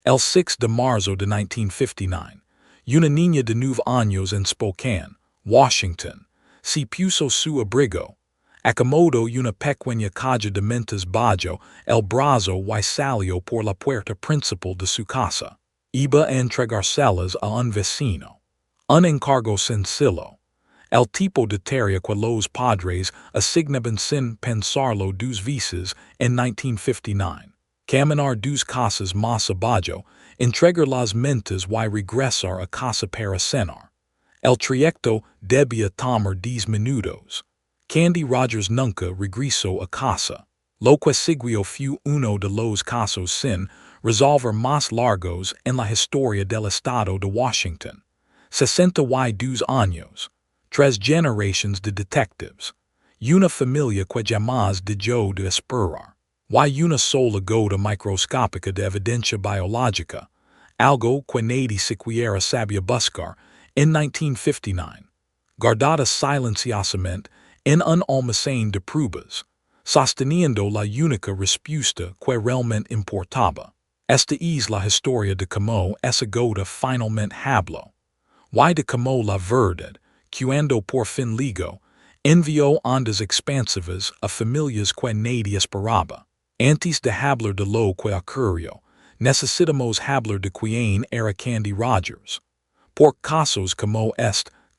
El 6 de marzo de 1959. Una niña de 9 años en Spokane, Washington. Se puso su abrigo. Acomodo una pequeña caja de mentas bajo el brazo y salió por la puerta principal de su casa. Iba a entregárselas a un vecino. Un encargo sencillo. El tipo de tarea que los padres asignaban sin pensarlo dos veces en 1959. Caminar dos casas más abajo, entregar las mentas y regresar a casa para cenar. El trayecto debía tomar 10 minutos. Candy Rogers nunca regresó a casa. Lo que siguió fue uno de los casos sin resolver más largos en la historia del Estado de Washington. 62 años. 3 generations de detectives. Una familia que jamás dejó de esperar. Y una sola gota microscópica de evidencia biológica. Algo que nadie siquiera sabía buscar en 1959. Guardada silenciosamente en un almacén de pruebas, sosteniendo la única respuesta que realmente importaba. Esta es la historia de cómo esa gota finalmente habló. Y de cómo la verdad, cuando por fin ligó, envió ondas expansivas a familias que nadie esperaba. Antes de hablar de lo que ocurrió, necesitamos hablar de quién era Candy Rogers. Por casos como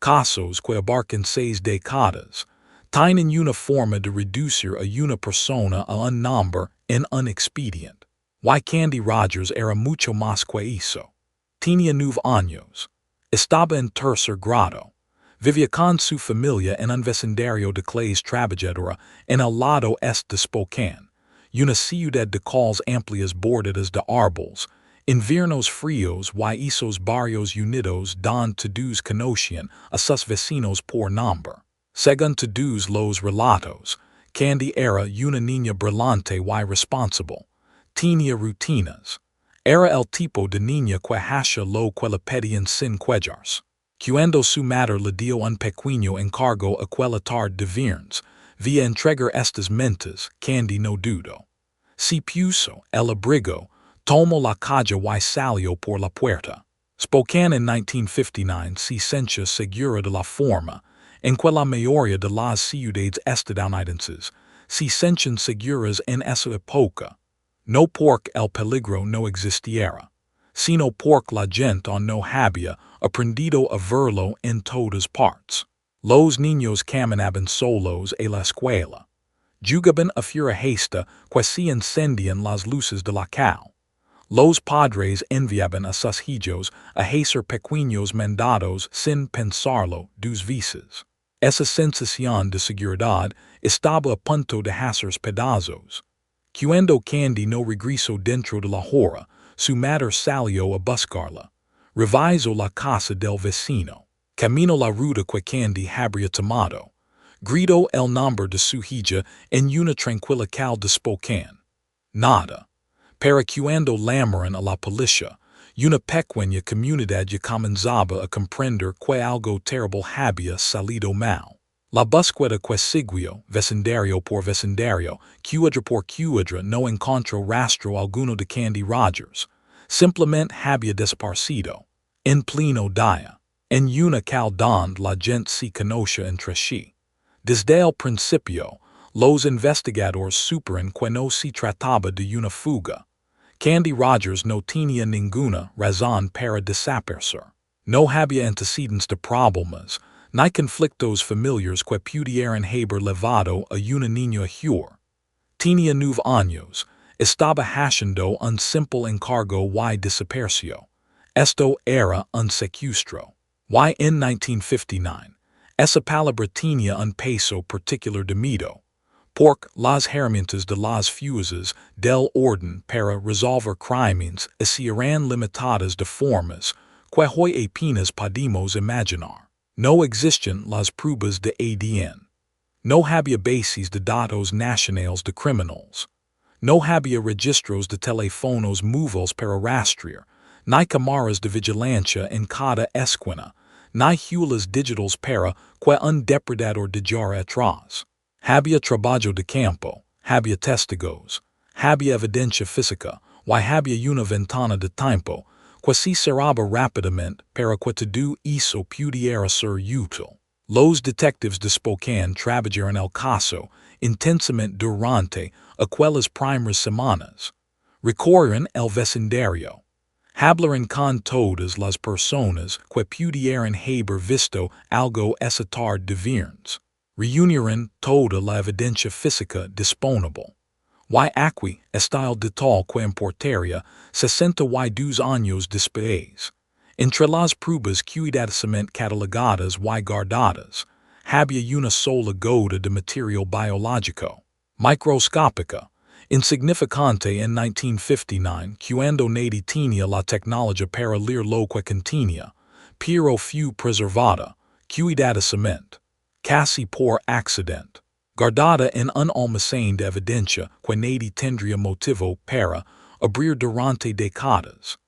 casos que abarcan 6 décadas, tienen una forma de reducir a una persona a un nombre en un expediente. Y Candy Rogers era mucho más que eso. Tenía 9 años. Estaba en tercer grado. Vivía con su familia en un vecindario de clase trabajadora en el lado este de Spokane, una ciudad de calles amplias bordadas de árboles, inviernos fríos y esos barrios unidos donde todos conocían a sus vecinos por nombre. Según todos los relatos, Candy era una niña brillante y responsable. Tenía rutinas. Era el tipo de niña que hacía lo que le pedían sin quejarse. Cuando su madre le dio un pequeño encargo aquella tarde de viernes, vía entregar estas mentas, Candy no dudó. Se puso el abrigo, tomó la caja y salió por la puerta. Spokane en 1959 se sentía segura de la forma en que la mayoría de las ciudades estadounidenses se sentían seguras en esa época. No porque el peligro no existiera, sino porque la gente no había aprendido a verlo en todas partes. Los niños caminaban solos a la escuela. Jugaban afuera hasta que se encendían las luces de la calle. Los padres enviaban a sus hijos a hacer pequeños mandados sin pensarlo dos veces. Esa sensación de seguridad estaba a punto de hacerse pedazos. Cuando Candy no regresó dentro de la hora, su madre salió a buscarla. Revisó la casa del vecino. Caminó la ruta que Candy habría tomado. Gritó el nombre de su hija en una tranquila calle de Spokane. Nada. Para cuando llamaron a la policía, una pequeña comunidad ya comenzaba a comprender que algo terrible había salido mal. La búsqueda que siguió, vecindario por vecindario, cuadra por cuadra, no encontró rastro alguno de Candy Rogers. Simplemente había desaparecido. En pleno día. En una calle donde la gente se conocía entre sí. Desde el principio, los investigadores supieron que no se trataba de una fuga. Candy Rogers no tenía ninguna razón para desaparecer. No había antecedentes de problemas, ni conflictos familiares que pudieran haber llevado a una niña a huir. Tenía 9 años, estaba haciendo un simple encargo y desapareció. Esto era un secuestro. Y en 1959, esa palabra tenía un peso particular de miedo. Porque las herramientas de las fuerzas del orden para resolver crímenes eran limitadas de formas que hoy apenas podemos imaginar. No existían las pruebas de ADN. No había bases de datos nacionales de criminales. No había registros de teléfonos móviles para rastrear, ni cámaras de vigilancia en cada esquina, ni huellas digitales para que un depredador dejara atrás. Había trabajo de campo, había testigos, había evidencia física, y había una ventana de tiempo, que se cerraba rápidamente para que todo eso pudiera ser útil. Los detectives de Spokane trabajaron el caso intensamente durante aquellas primeras semanas. Recorrieron el vecindario. Hablaron con todas las personas que pudieran haber visto algo esa tarde de viernes. Reunieron toda la evidencia física disponible. Y aquí está el detalle que importaría 62 años después. Entre las pruebas cuidadosamente catalogadas y guardadas, había una sola gota de material biológico, microscópica, insignificante en 1959, cuando nadie tenía la tecnología para leer lo que contenía, pero fue preservada, cuidadosamente, casi por accidente, guardada en un almacén de evidencia que nadie tendría motivo para abrir durante décadas.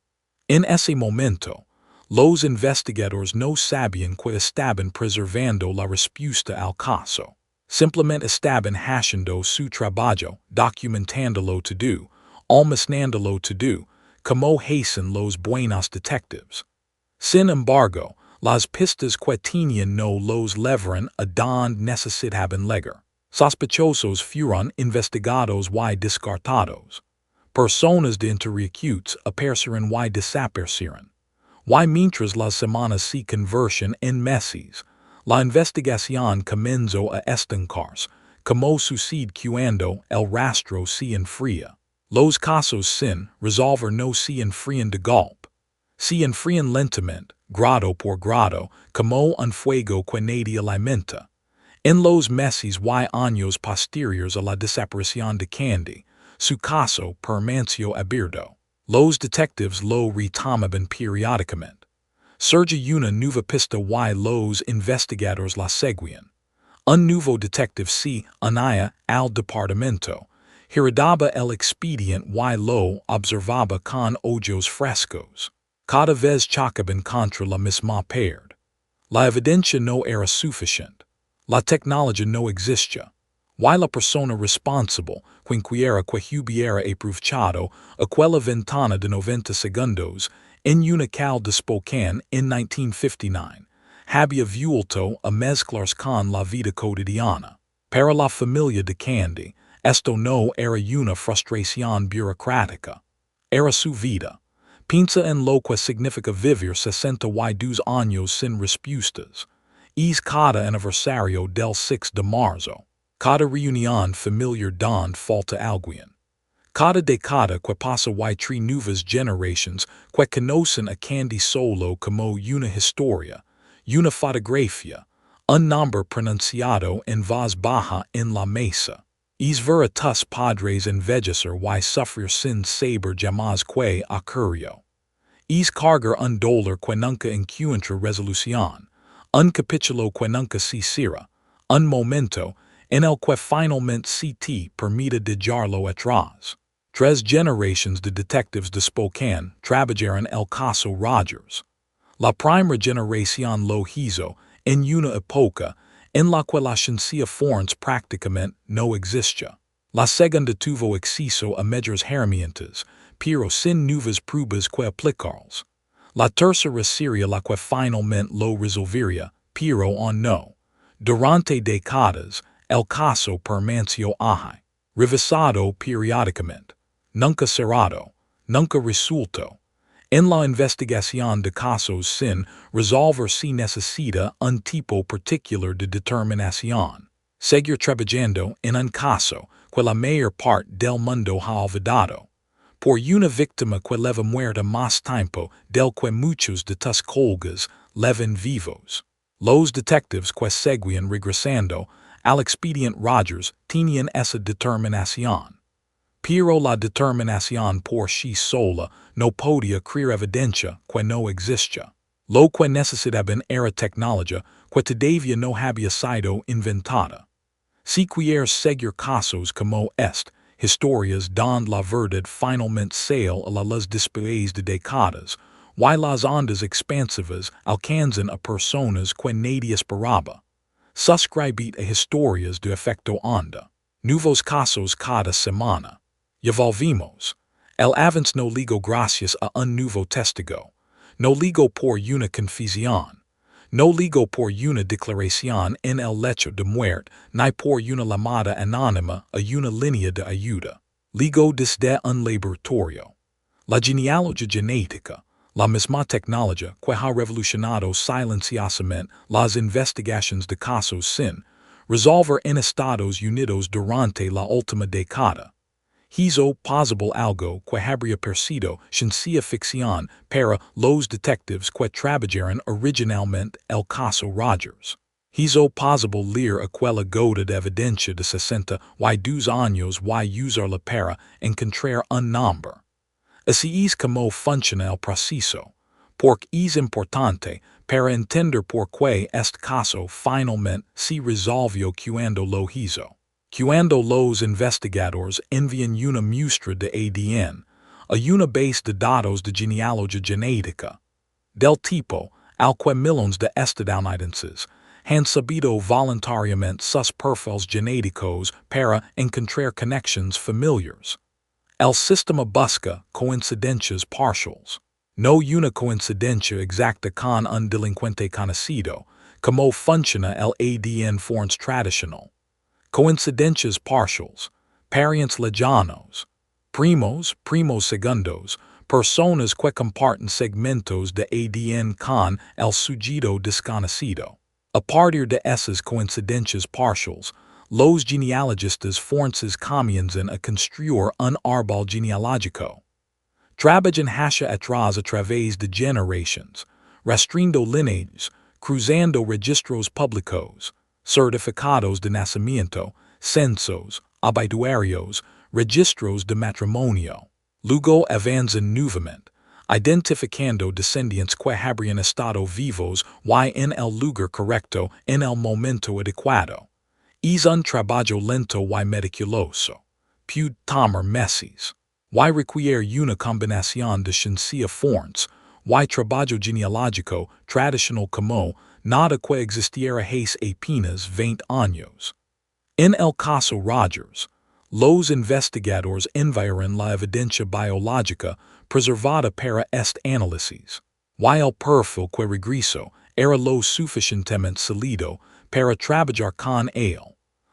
En ese momento, los investigadores no sabían que estaban preservando la respuesta al caso. Simplemente estaban haciendo su trabajo, documentándolo todo, almacenándolo todo, como hacen los buenos detectives. Sin embargo, las pistas que tenían no los llevaron a donde necesitaban llegar. Sospechosos fueron investigados y descartados. Personas de interés aparecieron y desaparecieron. Y mientras las semanas se convirtieron en meses, la investigación comenzó a estancarse, como sucede cuando el rastro se enfría. Los casos sin resolver no se enfrían de golpe. Se enfrían lentamente, grado por grado, como un fuego que nadie alimenta. En los meses y años posteriores a la desaparición de Candy, su caso permaneció abierto. Los detectives lo retomaban periódicamente. Surge una nueva pista y los investigadores la seguían. Un nuevo detective se unía al departamento, heredaba el expediente y lo observaba con ojos frescos. Cada vez chocaban contra la misma pared. La evidencia no era suficiente. La tecnología no existía. Y la persona responsable, quinquiera que hubiera aprovechado aquella ventana de 90 segundos en una calle de Spokane en 1959, había vuelto a mezclarse con la vida cotidiana. Para la familia de Candy, esto no era una frustración burocrática. Era su vida. Piensa en lo que significa vivir 62 años sin respuestas. Es cada aniversario del 6 de marzo. Cada reunión familiar donde falta alguien. Cada década que pasa y tres nuevas generaciones que conocen a Candy solo como una historia, una fotografía, un nombre pronunciado en voz baja en la mesa. Es ver a tus padres envejecer y sufrir sin saber jamás que ocurrió. Es cargar un dolor que nunca encuentra resolución, un capítulo que nunca se cierra, un momento en el que finalmente se te permite dejarlo atrás. 3 generations de detectives de Spokane trabajaron el caso Rogers. La primera generación lo hizo en una época en la que la ciencia forense prácticamente no existía. La segunda tuvo acceso a mejores herramientas, pero sin nuevas pruebas que aplicarlas. La tercera sería la que finalmente lo resolvería, pero aún no. Durante décadas, el caso permaneció ahí, revisado periódicamente, nunca cerrado, nunca resuelto. En la investigación de casos sin resolver se necesita un tipo particular de determinación. Seguir trabajando en un caso que la mayor parte del mundo ha olvidado. Por una víctima que lleva muerta más tiempo del que muchos de tus colegas llevan vivos. Los detectives que seguían regresando al expediente Rogers tenían esa determinación. Pero la determinación por sí sola no podía crear evidencia que no existía. Lo que necesitaban era tecnología que todavía no había sido inventada. Si quieres seguir casos como este, historias donde la verdad finalmente sale a la luz después de décadas, y las ondas expansivas alcanzan a personas que nadie esperaba. Suscribid a Historias de Efecto Onda. Nuevos casos cada semana. Ya volvimos. El avance no ligo gracias a un nuevo testigo. No ligo por una confesión. No ligo por una declaración en el lecho de muerte, ni por una llamada anónima a una línea de ayuda. Ligo desde un laboratorio. La genealogía genética, la misma tecnología que ha revolucionado silenciosamente las investigaciones de casos sin resolver en Estados Unidos durante la última década. Hizo posible algo que habría persido ciencia ficción para los detectives que trabajaron originalmente el caso Rogers. Hizo posible leer aquella gota de evidencia de 62 años y usarla para encontrar un nombre. Así es como funciona el proceso, porque es importante para entender por qué este caso finalmente se resolvió cuando lo hizo. Cuando los investigadores envían una muestra de ADN a una base de datos de genealogía genética, del tipo al que millones de estadounidenses han sabido voluntariamente sus perfiles genéticos para encontrar conexiones familiares. El sistema busca coincidencias parciales, no una coincidencia exacta con un delincuente conocido, como funciona el ADN forense tradicional. Coincidencias parciales, parientes lejanos, primos segundos, personas que comparten segmentos de ADN con el sujeto desconocido. A partir de esas coincidencias parciales, los genealogistas forenses comienzan a construir un árbol genealógico. Trabajan hacia atrás a través de generaciones, rastreando lineajes, cruzando registros públicos, certificados de nacimiento, censos, obituarios, registros de matrimonio. Luego avanzan nuevamente, identificando descendientes que habrían estado vivos y en el lugar correcto en el momento adecuado. Es un trabajo lento y meticuloso. Puede tomar meses. Y requiere una combinación de ciencia forense y trabajo genealógico tradicional como nada que existiera hace apenas 20 años. En el caso Rogers, los investigadores enviaron la evidencia biológica preservada para este análisis, y el perfil que regresó era lo suficientemente sólido para trabajar con él,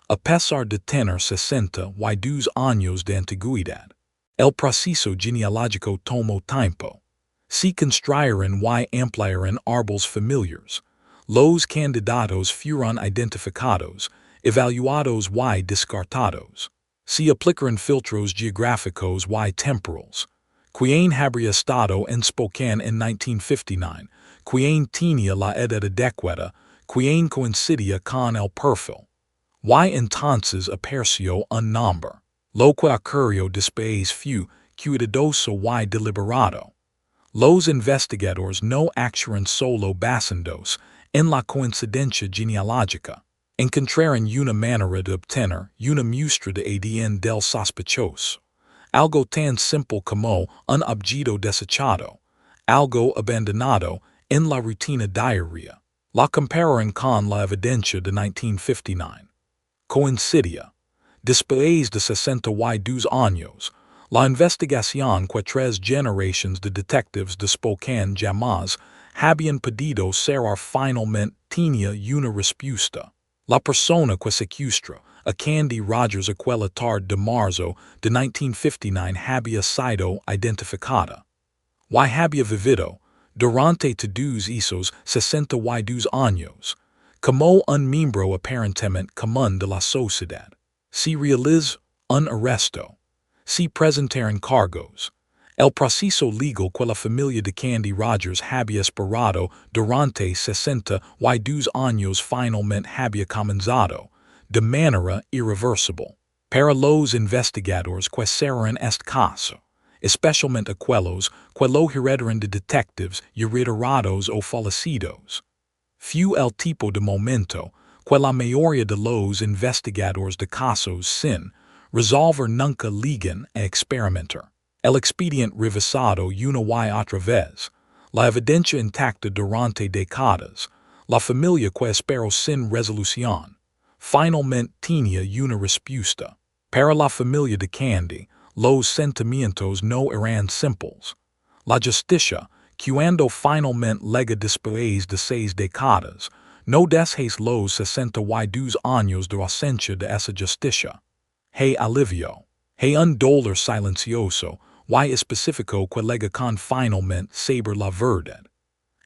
a pesar de tener 62 años de antigüedad. El proceso genealógico tomó tiempo. Se construyeron y ampliaron árboles familiares. Los candidatos fueron identificados, evaluados y descartados. Se aplicaron filtros geográficos y temporales. Quien habría estado en Spokane en 1959, quien tenía la edad adecuada, quien coincidía con el perfil. Y entonces apareció un nombre. Lo que ocurrió después fue cuidadoso y deliberado. Los investigadores no actuaron solo basándose en la coincidencia genealógica. Encontraron una manera de obtener una muestra de ADN del sospechoso. Algo tan simple como un objeto desechado, algo abandonado en la rutina diaria. La compararon con la evidencia de 1959. Coincidia. Después de 62 años, la investigación que 3 generaciones de detectives de Spokane jamás habían podido cerrar finalmente tenía una respuesta. La persona que secuestró a Candy Rogers aquella tarde de marzo de 1959 había sido identificada. Y había vivido, durante todos esos 62 años, como un miembro aparentemente común de la sociedad. Se realizó un arresto. Se presentaron cargos. El proceso legal que la familia de Candy Rogers había esperado durante 62 años finalmente había comenzado, de manera irreversible. Para los investigadores que cerraron este caso, especialmente aquellos que lo heredaron de detectives ya retirados o fallecidos, fue el tipo de momento que la mayoría de los investigadores de casos sin resolver nunca llegan a experimentar. El expediente revisado una y otra vez, la evidencia intacta durante décadas, la familia que esperó sin resolución, finalmente tenía una respuesta. Para la familia de Candy, los sentimientos no eran simples. La justicia, cuando finalmente llega después de 6 décadas, no dejes los 62 años de ausencia de esa justicia. Hey alivio, hey un dolor silencioso, y específico que lega con finalmente saber la verdad.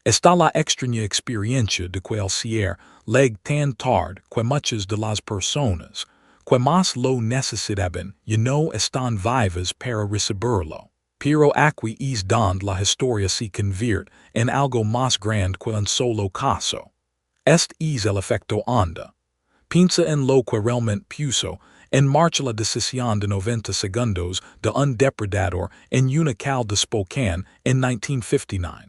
Está la extraña experiencia de cualquier leg tan tarde que muchas de las personas que más lo necesitaban ya no están vivas para recibirlo. Pero aquí es donde la historia se convierte en algo más grande que un solo caso. Este es el efecto onda. Piensa en lo que realmente puso en marcha la decisión de 90 segundos de un depredador en una cal de Spokane en 1959.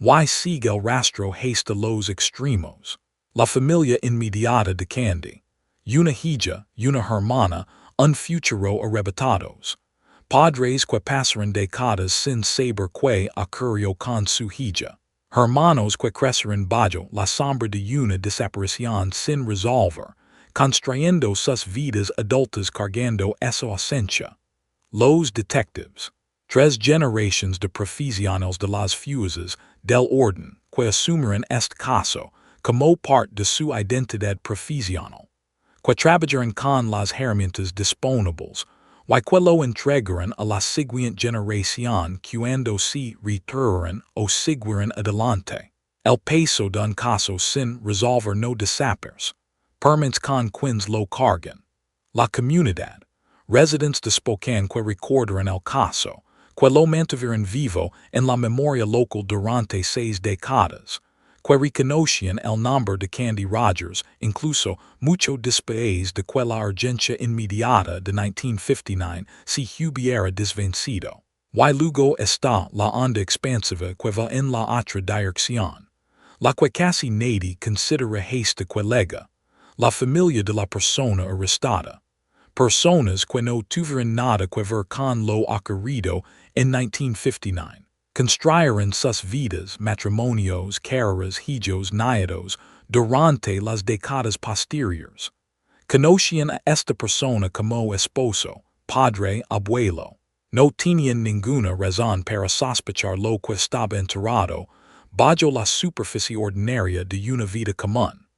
Y sigue el rastro hasta los extremos. La familia inmediata de Candy. Una hija, una hermana, un futuro arrebatados. Padres que pasaron décadas sin saber qué ocurrió con su hija. Hermanos que crecieron bajo la sombra de una desaparición sin resolver, construyendo sus vidas adultas cargando esa ausencia. Los detectives. 3 generaciones de profesionales de las fuerzas del orden que asumirán este caso como parte de su identidad profesional, que trabajarán con las herramientas disponibles, y que lo entregarán a la siguiente generación cuando se retiren o siguieran adelante. El peso de un caso sin resolver no desaparece, permanece con quienes lo cargan. La comunidad, residentes de Spokane que recordarán el caso, que lo mantuvieron vivo en la memoria local durante 6 décadas, que reconocían el nombre de Candy Rogers incluso mucho después de que la urgencia inmediata de 1959 se hubiera desvencido. Y luego está la onda expansiva que va en la otra dirección, la que casi nadie considera hasta que llega, la familia de la persona arrestada. Personas que no tuvieron nada que ver con lo ocurrido en 1959. Construyeron sus vidas, matrimonios, carreras, hijos, nietos, durante las décadas posteriores. Conocían a esta persona como esposo, padre, abuelo. No tenían ninguna razón para sospechar lo que estaba enterrado bajo la superficie ordinaria de una vida común.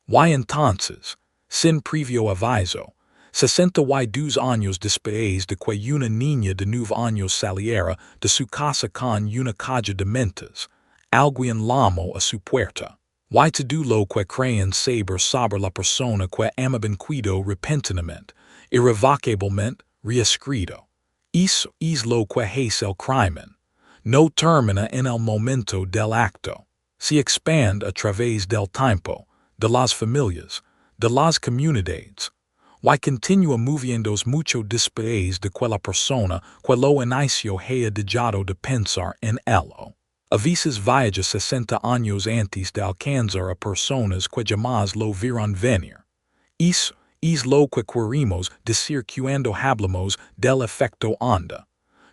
Y entonces, sin previo aviso, 62 años después de que una niña de 9 años saliera de su casa con una caja de mentas, alguien llamó a su puerta. Y todo lo que creen saber sobre la persona que amaban cuidó repentinamente, irrevocablemente, reescrito. Eso es lo que es el crimen. No termina en el momento del acto. Se expande a través del tiempo, de las familias, de las comunidades. Y continúa moviéndose mucho después de que la persona que lo inició haya dejado de pensar en ello. A veces viaja 60 años antes de alcanzar a personas que jamás lo vieron venir. Eso es lo que queremos decir cuando hablamos del efecto onda.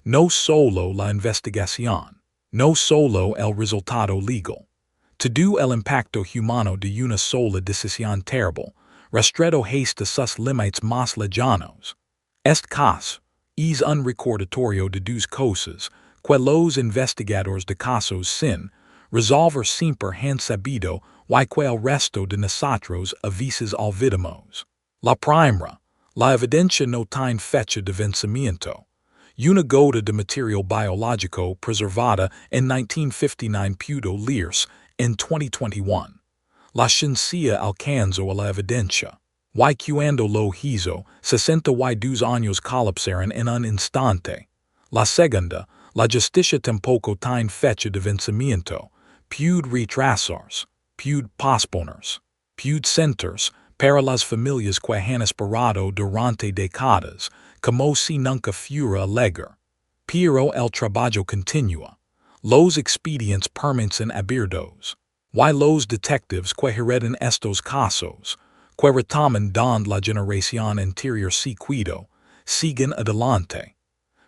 No solo la investigación, no solo el resultado legal. Todo el impacto humano de una sola decisión terrible, rastreado hasta sus límites más lejanos. Este caso es un recordatorio de dos cosas que los investigadores de casos sin resolver siempre han sabido y que el resto de nosotros a veces olvidamos. La primera, la evidencia no tiene fecha de vencimiento. Una gota de material biológico preservada en 1959 pudo leerse en 2021. La ciencia alcanzó a la evidencia. Y cuando lo hizo, 62 años colapsaron en un instante. La segunda, la justicia tampoco tiene fecha de vencimiento. Puede retrasarse, puede posponerse, puede sentarse para las familias que han esperado durante décadas, como si nunca fuera alegre. Pero el trabajo continúa. Los expedientes permanecen abiertos. Y los detectives que heredan estos casos, que retoman donde la generación anterior se cuidó, siguen adelante.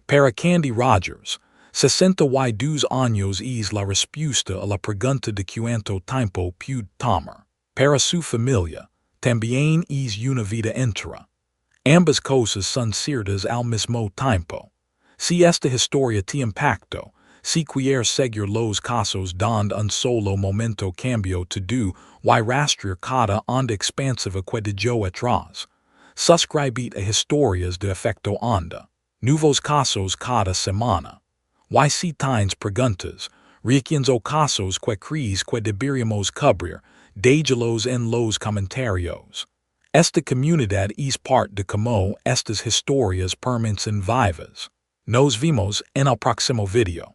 Para Candy Rogers, 62 años es la respuesta a la pregunta de cuánto tiempo puede tomar. Para su familia, también es una vida entera. Ambas cosas son ciertas al mismo tiempo. Si esta historia te impactó, si quieres seguir los casos donde un solo momento cambió tu y rastrear cada onda expansiva que dejó atrás. Suscribite a Historias de efecto onda. Nuevos casos cada semana. Y si tienes preguntas, reacciones o casos que crees que deberíamos cubrir, déjalos en los comentarios. Esta comunidad es parte de cómo estas historias permanecen vivas. Nos vemos en el próximo video.